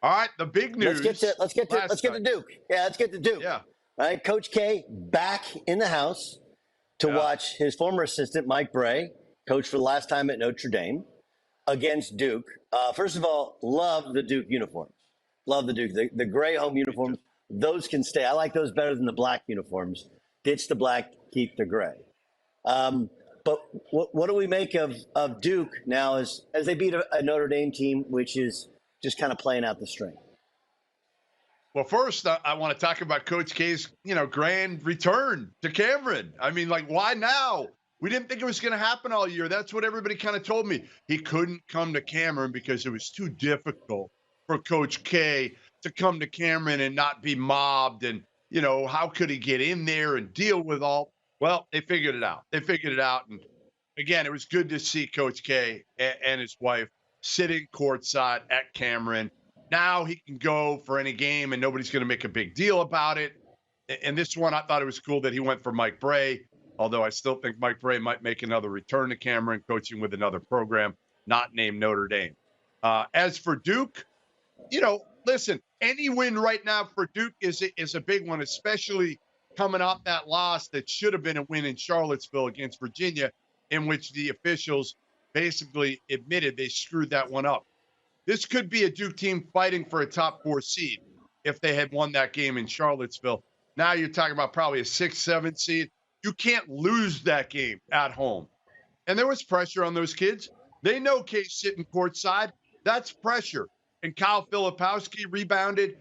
All right, the big news. Let's get to Duke. Yeah, let's get to Duke. Yeah. All right, Coach K back in the house to watch his former assistant Mike Brey, coach for the last time at Notre Dame, against Duke. First of all, love the Duke uniforms. Love the Duke. The gray home uniforms. Those can stay. I like those better than the black uniforms. Ditch the black, keep the gray. But what do we make of Duke now as they beat a Notre Dame team, which is just kind of playing out the string? Well, first, I want to talk about Coach K's, grand return to Cameron. I mean, why now? We didn't think it was going to happen all year. That's what everybody kind of told me. He couldn't come to Cameron because it was too difficult for Coach K to come to Cameron and not be mobbed. And, how could he get in there and deal with all? Well, they figured it out. And, again, it was good to see Coach K and his wife sitting courtside at Cameron. Now he can go for any game, and nobody's going to make a big deal about it. And this one, I thought it was cool that he went for Mike Brey, although I still think Mike Brey might make another return to Cameron, coaching with another program not named Notre Dame. As for Duke, listen, any win right now for Duke is a big one, especially coming off that loss that should have been a win in Charlottesville against Virginia, in which the officials basically admitted they screwed that one up. This could be a Duke team fighting for a top 4 seed if they had won that game in Charlottesville. Now you're talking about probably a 6, 7 seed. You can't lose that game at home. And there was pressure on those kids. They know K's sitting courtside. That's pressure. And Kyle Filipowski rebounded.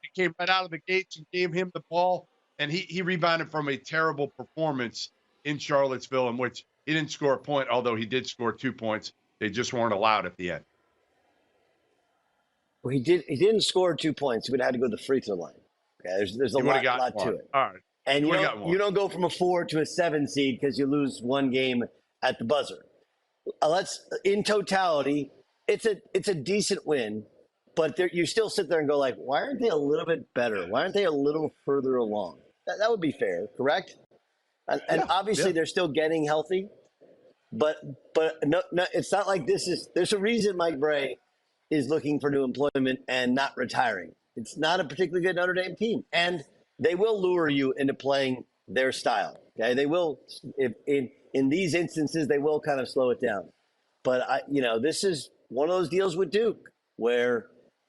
He came right out of the gates and gave him the ball. And he rebounded from a terrible performance in Charlottesville, in which he didn't score a point, although he did score 2 points. They just weren't allowed at the end. Well, he didn't score 2 points. He would have had to go to the free throw line. Okay, there's a lot to it. All right. And you don't go from a 4 to a 7 seed because you lose one game at the buzzer. In totality, it's a decent win, but you still sit there and go why aren't they a little bit better? Why aren't they a little further along? That would be fair, correct? And obviously they're still getting healthy, but no, it's not like there's a reason Mike Brey is looking for new employment and not retiring. It's not a particularly good Notre Dame team, and they will lure you into playing their style. Okay, they will. In these instances, they will kind of slow it down. But this is one of those deals with Duke where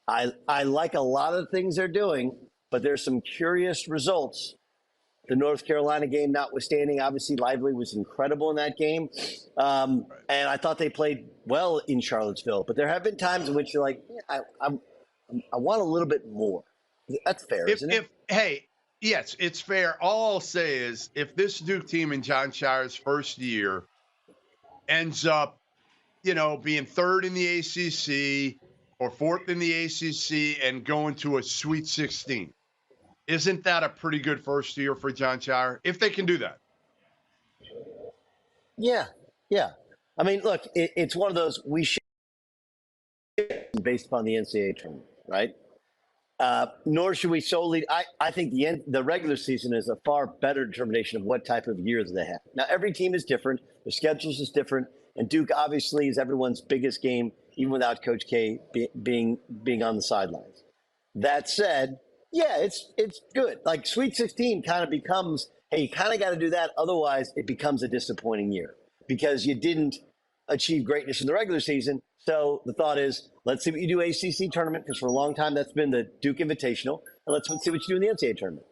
I like a lot of things they're doing, but there's some curious results. The North Carolina game notwithstanding, obviously Lively was incredible in that game. And I thought they played well in Charlottesville. But there have been times in which you're like, I want a little bit more. That's fair, isn't it? Hey, yes, it's fair. All I'll say is if this Duke team in John Scheyer's first year ends up, being third in the ACC or fourth in the ACC and going to a Sweet 16, isn't that a pretty good first year for John Scheyer, if they can do that? Yeah. I mean, look, it's one of those we should based upon the NCAA tournament, right? Nor should we solely. I think the regular season is a far better determination of what type of years they have. Now, every team is different. Their schedules is different. And Duke obviously is everyone's biggest game, even without Coach K being on the sidelines. That said, yeah, it's good. Like Sweet 16 kind of becomes, hey, you kind of got to do that. Otherwise, it becomes a disappointing year because you didn't achieve greatness in the regular season. So the thought is, let's see what you do ACC tournament, because for a long time that's been the Duke Invitational, and let's see what you do in the NCAA tournament.